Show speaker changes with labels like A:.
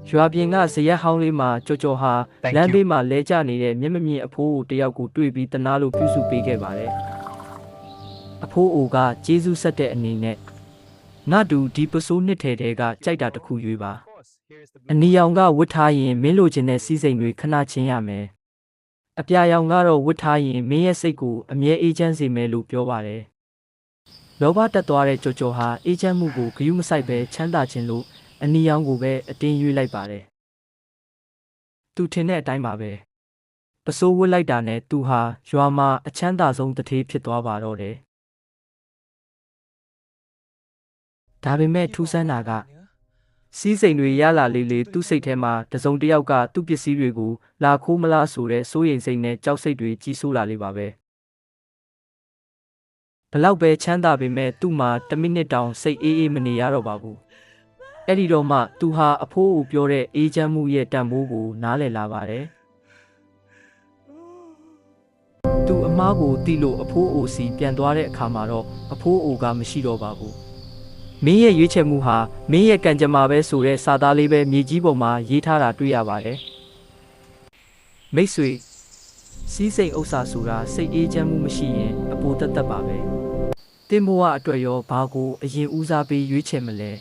A: ရွာပြင်ကဇရက်ဟောင်းလေးမှာကြော်ကြော်ဟာလမ်းဘေးမှာလဲကျနေတဲ့မျက်မမြင်အဖိုးကိုတယောက်ကိုတွေ့ပြီးတနာလို့ပြုစုပေးခဲ့ပါတယ်အဖိုးအိုကကျေးဇူးဆက်တဲ့အနေနဲ့ငါတူဒီပစိုးနှစ်ထဲတဲကကြိုက်တာတစ်ခုရွေးပါအနီရောင်ကဝတ်ထားရင်မင်းလိုချင်တဲ့စီးစိမ်တွေခဏချင်းရမယ်အပြာရောင်ကတော့ဝတ်ထားရင်မင်းရဲ့စိတ်ကိုအမြဲအေးချမ်းစေမယ်လို့ပြောပါတယ်လောဘတက်သွားတဲ့ကြော်ကြော်ဟာအေးချမ်းမှုကိုဂရုမစိုက်ပဲချမ်းသာခြင်းလို့အနီရောင်ကိုပဲအတင်းရွေးလိုက်ပါတယ်သူထင်တဲ့အတိုင်းပါပဲပစိုးဝတ်လိုက်တာနဲ့သူဟာရွာမှာအချမ်းသာဆုံးတထေးဖြစ်သွားပါတော့တယ်ဒါပေမဲ့ထူးဆန်းတာကစီးစိမ်တွေရလာလေသူ့စိတ်ထဲမှာတစုံတစ်ယောက်ကသူ့ပစ္စည်းတွေကိုလာခိုးမလားဆိုတဲ့စိုးရိမ်စိတ်နဲ့ကြောက်စိတ်တွေကြီးစိုးလာလေပါပဲဘလောက်ပဲချမ်းသာပေမဲ့သူ့မှာ1မိနစ်တောင်စိတ်အေးအေးမနေရတော့ပါဘူးအဲ့ဒီတော့မှသူဟာအဖိုးကိုပြောတဲ့အေးချမ်းမှုရဲ့တန်ဖိုးကိုနားလည်လာပါတယ်သူအမားကိုတီးလို့အဖိုးအိုစီပြန်သွားတဲ့အခါမှာတော့အဖိုးအိုကမရှိတော့ပါဘူးမင်းရဲ့ရွေးချယ်မှုဟာမင်းရဲ့ကံကြမ္မာပဲဆိုတဲ့စာသားလေးပဲမြေကြီးပေါ်မှာရေးထားတာတွေ့ရပါတယ်မိတ်ဆွေစီးစိမ်ဥစ္စာဆိုတာစိတ်အေးချမ်းမှုမရှိရင်အပိုတက်တက်ပါပဲတင်းဘဝအတွက်ရောဘာကိုအရင်ဦးစားပေးရွေးချယ်မလဲ